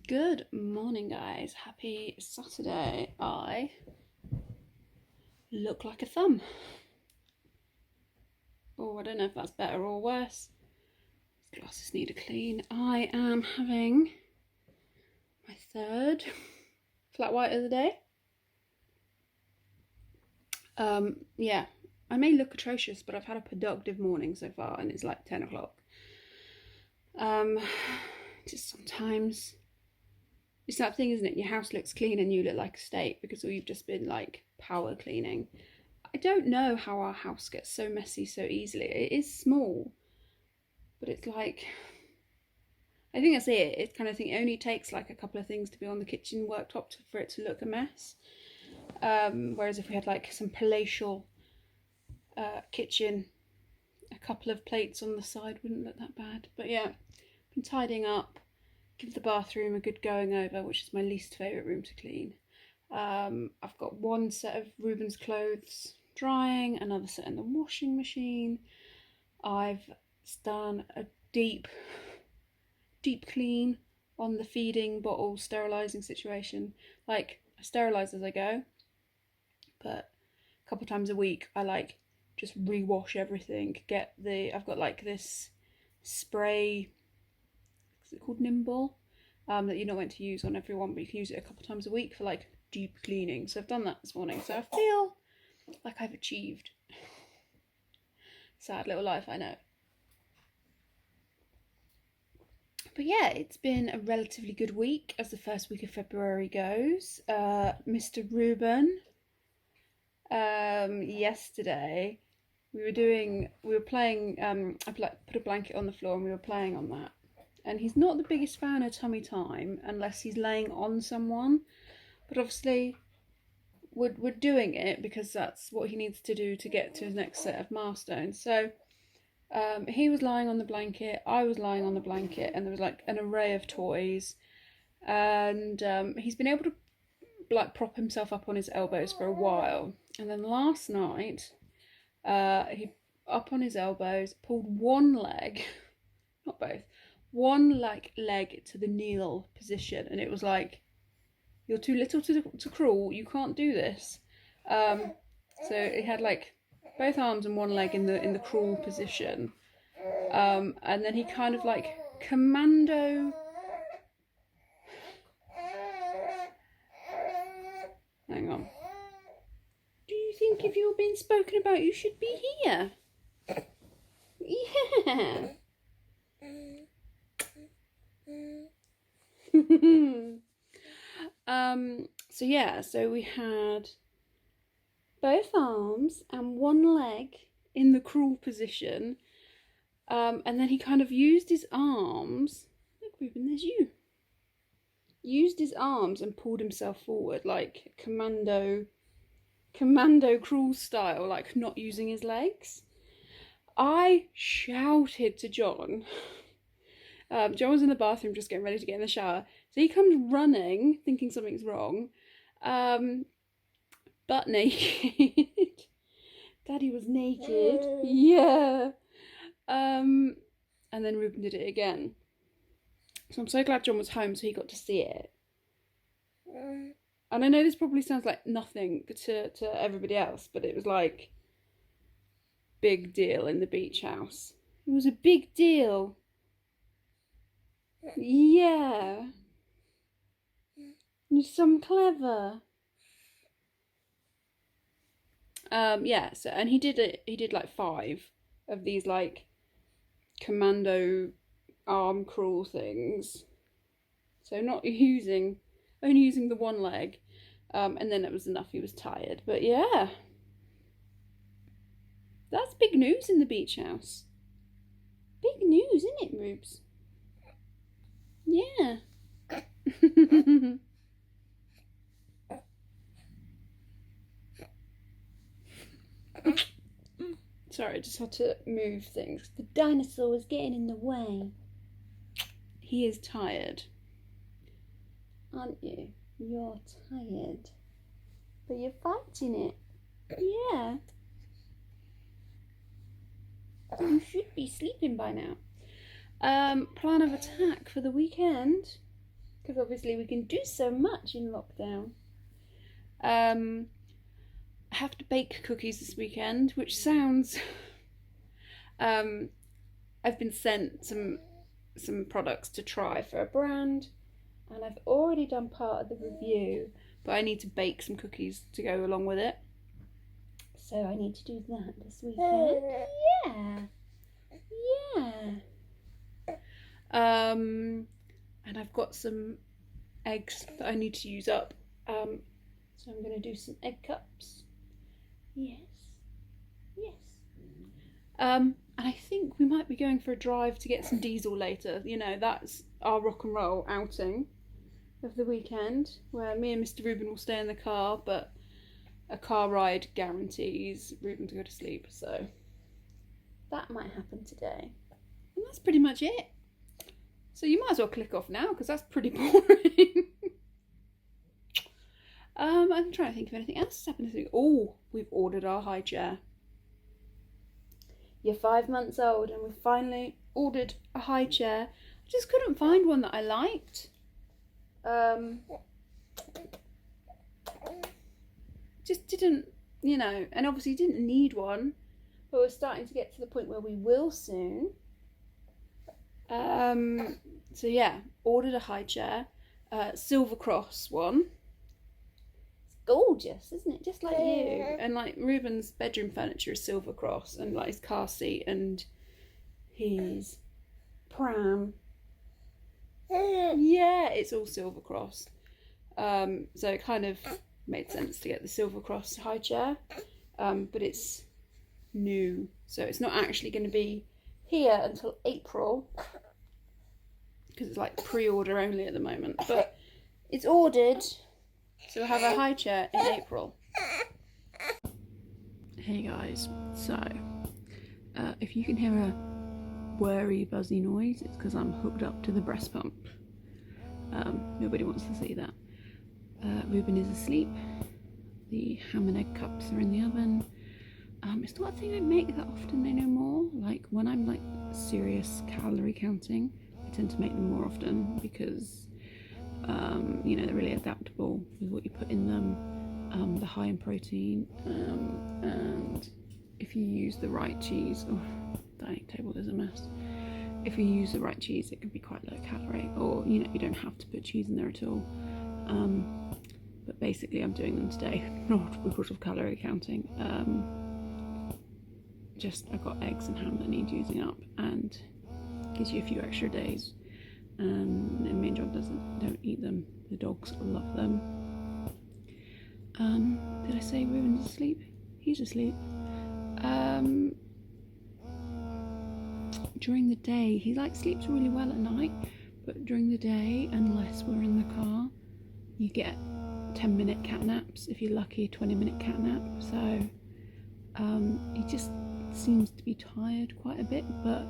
Good morning, guys. Happy Saturday. I look like a thumb. Oh, I don't know if that's better or worse. These glasses need a clean. I am having my third flat white of the day. Yeah, I may look atrocious, but I've had a productive morning so far, and it's like 10 o'clock. Just sometimes it's that thing, isn't it? Your house looks clean and you look like a state because you've just been like power cleaning. I don't know how our house gets so messy so easily. It is small, but it's like, I think that's it. It's kind of thing. It only takes like a couple of things to be on the kitchen worktop for it to look a mess. Whereas if we had like some palatial kitchen, a couple of plates on the side wouldn't look that bad. But yeah, been tidying up. Give the bathroom a good going over, which is my least favourite room to clean. I've got one set of Reuben's clothes drying, another set in the washing machine. I've done a deep clean on the feeding bottle sterilising situation. Like, I sterilise as I go, but a couple times a week I like just re-wash everything. I've got like this spray, is it called Nimble? That you're not meant to use on everyone, but you can use it a couple times a week for like deep cleaning. So I've done that this morning. So I feel like I've achieved. Sad little life, I know. But yeah, it's been a relatively good week as the first week of February goes. Mr. Reuben, yesterday we were playing, I put a blanket on the floor and we were playing on that. And he's not the biggest fan of tummy time unless he's laying on someone. But obviously, we're doing it because that's what he needs to do to get to his next set of milestones. So he was lying on the blanket, I was lying on the blanket, and there was like an array of toys. And he's been able to like prop himself up on his elbows for a while. And then last night, he up on his elbows, pulled one leg, not both, one like leg to the kneel position, and it was like, you're too little to crawl, you can't do this. So he had like both arms and one leg in the crawl position, and then he kind of like commando, hang on, do you think if you're being spoken about you should be here? Yeah. So we had both arms and one leg in the crawl position, and then he kind of used his arms. Look, Reuben, there's you. Used his arms and pulled himself forward like commando crawl style, like not using his legs. I shouted to John. John was in the bathroom just getting ready to get in the shower. So he comes running, thinking something's wrong, butt naked. Daddy was naked. Yeah. And then Reuben did it again. So I'm so glad John was home so he got to see it. And I know this probably sounds like nothing to everybody else, but it was like big deal in the beach house. It was a big deal. Yeah. You're so clever. Yeah, so and he did like 5 of these like commando arm crawl things. So only using the one leg. And then it was enough, he was tired. But yeah. That's big news in the beach house. Big news, isn't it, Rubes? Yeah. Sorry, I just had to move things. The dinosaur was getting in the way. He is tired. Aren't you? You're tired. But you're fighting it. Yeah. You should be sleeping by now. Plan of attack for the weekend. because obviously we can do so much in lockdown. I have to bake cookies this weekend, which sounds I've been sent some products to try for a brand, and I've already done part of the review, but I need to bake some cookies to go along with it. So I need to do that this weekend. Yeah. And I've got some eggs that I need to use up. So I'm going to do some egg cups. Yes. And I think we might be going for a drive to get some diesel later. You know, that's our rock and roll outing of the weekend, where me and Mr. Reuben will stay in the car, but a car ride guarantees Reuben to go to sleep. So that might happen today. And that's pretty much it. So you might as well click off now, because that's pretty boring. I'm trying to think of anything else that's happened this week. Oh, we've ordered our high chair. You're 5 months old and we finally ordered a high chair. I just couldn't find one that I liked. Just didn't, you know, and obviously didn't need one, but we're starting to get to the point where we will soon. So yeah, ordered a high chair, Silver Cross one. Gorgeous, isn't it? Just like you. And like Reuben's bedroom furniture is Silver Cross, and like his car seat and his pram. Yeah, it's all Silver Cross. So it kind of made sense to get the Silver Cross high chair. But it's new, so it's not actually going to be here until April, because it's like pre-order only at the moment. But it's ordered. So we'll have a high chair in April. Hey guys, so if you can hear a whirry buzzy noise, it's because I'm hooked up to the breast pump. Nobody wants to see that. Reuben is asleep. The ham and egg cups are in the oven. It's not a thing I make that often anymore. Like when I'm like serious calorie counting, I tend to make them more often because you know, they're really adaptable with what you put in them. They're high in protein, and if you use the right cheese, dining table is a mess. If you use the right cheese, it can be quite low calorie, or you know, you don't have to put cheese in there at all. But basically, I'm doing them today not because of calorie counting. Just I've got eggs and ham that need using up, and gives you a few extra days. And me and John don't eat them. The dogs love them. Did I say Reuben's asleep? He's asleep. During the day, he like sleeps really well at night, but during the day, unless we're in the car, you get 10-minute cat naps. If you're lucky, 20-minute cat nap. So he just seems to be tired quite a bit, but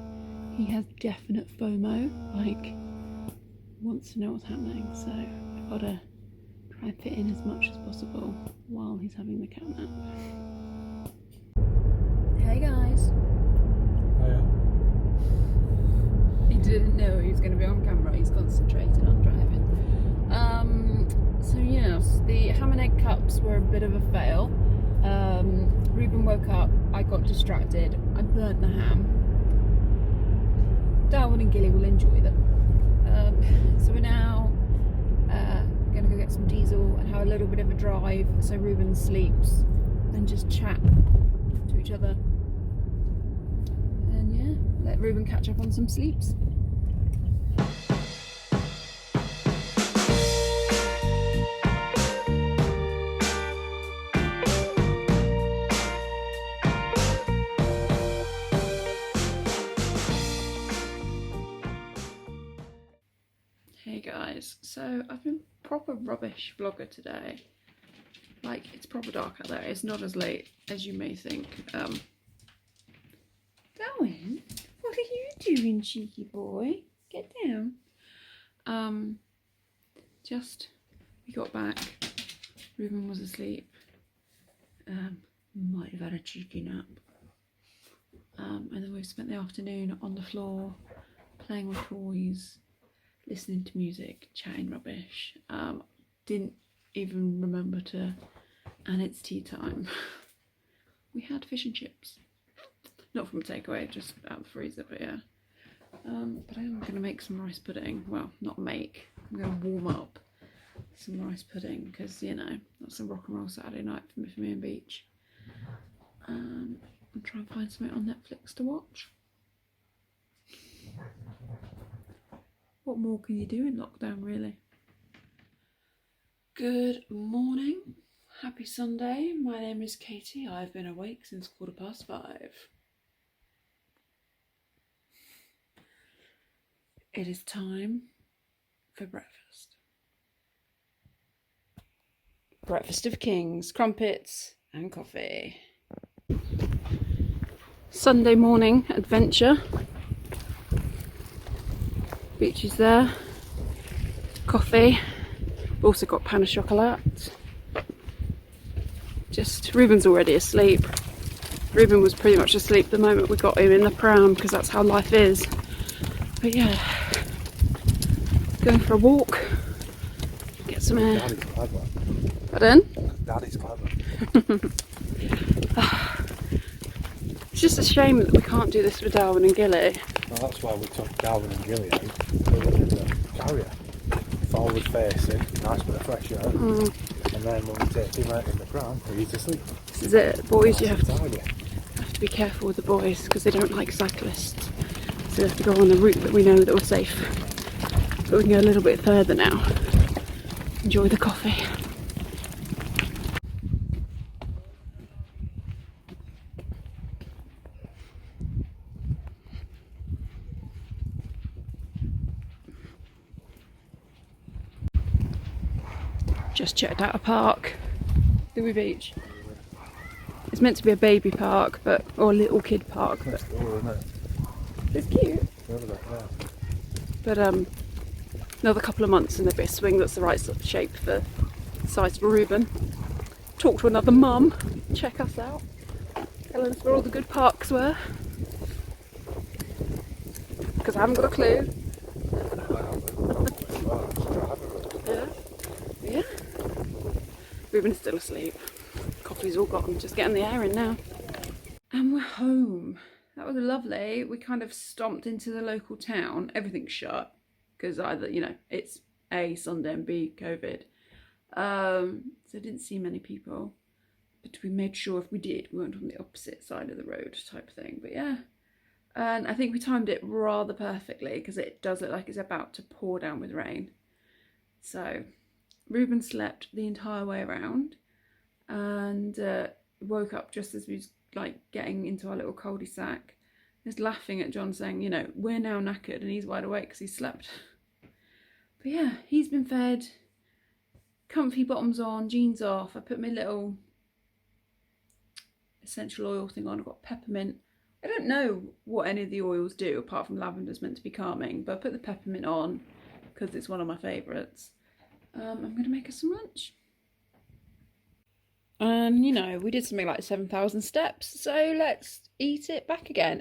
he has definite FOMO, like wants to know what's happening, so I've got to try and fit in as much as possible while he's having the cat nap. Hey guys. Hiya. He didn't know he was going to be on camera, he's concentrated on driving. So yes, the ham and egg cups were a bit of a fail. Reuben woke up, I got distracted, I burnt the ham. Darwin and Gilly will enjoy them. So we're now going to go get some diesel and have a little bit of a drive so Reuben sleeps and just chat to each other. And yeah, let Reuben catch up on some sleeps. Hey guys, so I've been proper rubbish vlogger today. Like, it's proper dark out there. It's not as late as you may think. Darwin, what are you doing, cheeky boy? Get down. We got back. Reuben was asleep. Might have had a cheeky nap. And then we've spent the afternoon on the floor playing with toys, listening to music, chatting rubbish. Didn't even remember to, and it's tea time. We had fish and chips. Not from a takeaway, just out of the freezer, but yeah. But I am going to make some rice pudding. Well, not make. I'm going to warm up some rice pudding because, you know, that's a rock and roll Saturday night for me and Beach. And try and find something on Netflix to watch. What more can you do in lockdown, really? Good morning. Happy Sunday. My name is Katy. I've been awake since 5:15. It is time for breakfast. Breakfast of kings, crumpets and coffee. Sunday morning adventure. Beach is there. Coffee. We've also got pain au chocolat. Just, Reuben's already asleep. Reuben was pretty much asleep the moment we got him in the pram because that's how life is. But yeah, going for a walk, get some air. Daddy's clever. Pardon? Daddy's clever. It's just a shame that we can't do this with Darwin and Gilly. Well, that's why we took Darwin and Gilly out. Put it in the carrier. Forward facing, nice bit of fresh air. And then when we take him out in the pram, he's asleep. This is it, boys. You have Tidy. to be careful with the boys because they don't like cyclists. So we have to go on a route that we know that we're safe. But we can go a little bit further now. Enjoy the coffee. Just checked out a park. Dewey Beach. It's meant to be a baby park, or a little kid park. But Next door, isn't it? it's cute. Over there, yeah. But another couple of months and there'll be a swing that's the right sort of shape for the size of a Reuben. Talk to another mum, check us out, telling us where all the good parks were. Because I haven't got a clue. Yeah. Yeah. Reuben's still asleep. Coffee's all gone, just getting the air in now. And we're home. That was lovely. We kind of stomped into the local town. Everything's shut because either, you know, it's A, Sunday, and B, COVID. So I didn't see many people. But we made sure if we did, we went on the opposite side of the road type thing. But yeah. And I think we timed it rather perfectly because it does look like it's about to pour down with rain. So Reuben slept the entire way around and woke up just as we was like getting into our little cul-de-sac. Just laughing at John saying, you know, we're now knackered and he's wide awake because he slept. But yeah, he's been fed, comfy bottoms on, jeans off. I put my little essential oil thing on. I've got peppermint. I don't know what any of the oils do apart from lavender's meant to be calming, but I put the peppermint on because it's one of my favourites. I'm going to make us some lunch. And, you know, we did something like 7,000 steps, so let's eat it back again.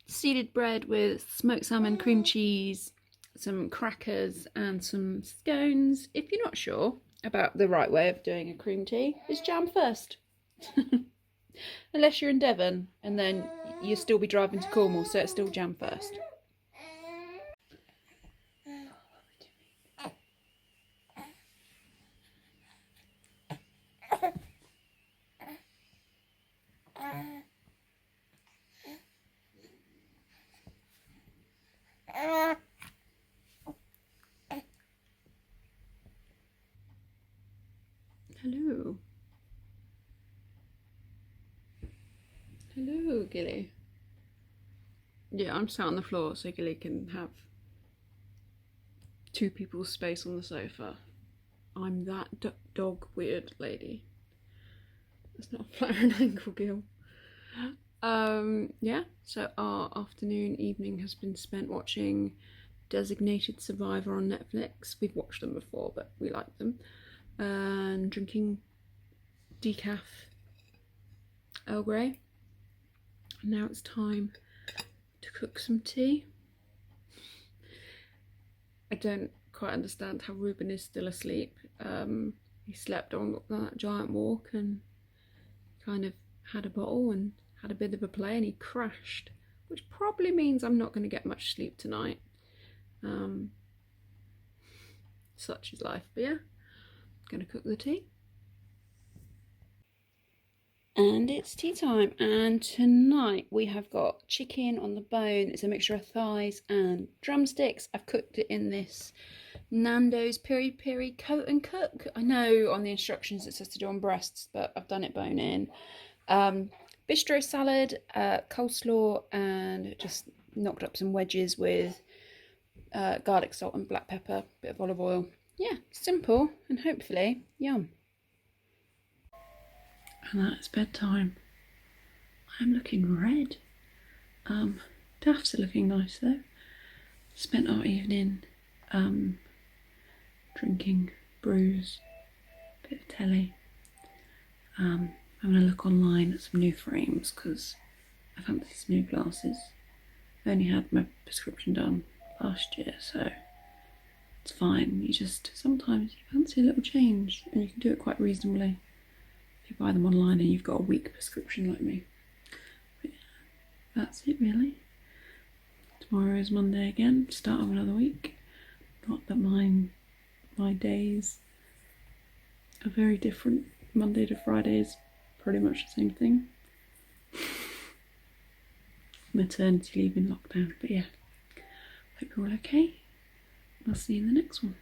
Seeded bread with smoked salmon, cream cheese, some crackers and some scones. If you're not sure about the right way of doing a cream tea, it's jam first. Unless you're in Devon, and then you'll still be driving to Cornwall, so it's still jam first. Hello. Hello, Gilly. Yeah, I'm sat on the floor so Gilly can have two people's space on the sofa. I'm that dog weird lady. That's not a flattering ankle, Gil. Yeah, so our afternoon, evening has been spent watching Designated Survivor on Netflix. We've watched them before, but we like them. And drinking decaf Earl Grey. Now it's time to cook some tea. I don't quite understand how Reuben is still asleep. He slept on that giant walk and kind of had a bottle and had a bit of a play, and he crashed, which probably means I'm not going to get much sleep tonight. Such is life. But yeah, I'm going to cook the tea. And it's tea time, and tonight we have got chicken on the bone. It's a mixture of thighs and drumsticks. I've cooked it in this Nando's peri peri coat and cook. I know on the instructions it says to do on breasts, but I've done it bone in. Bistro salad, coleslaw, and just knocked up some wedges with garlic, salt and black pepper, bit of olive oil. Yeah, simple and hopefully yum. And that's bedtime. I'm looking red. Daphs are looking nice though. Spent our evening drinking brews, bit of telly. I'm gonna look online at some new frames because I fancy some new glasses. I only had my prescription done last year, so it's fine. You just sometimes you fancy a little change, and you can do it quite reasonably if you buy them online and you've got a weak prescription like me. But yeah, that's it really. Tomorrow is Monday again, start of another week. Not that my days are very different. Monday to Friday is pretty much the same thing. Maternity leave in lockdown, but yeah. Hope you're all okay. I'll see you in the next one.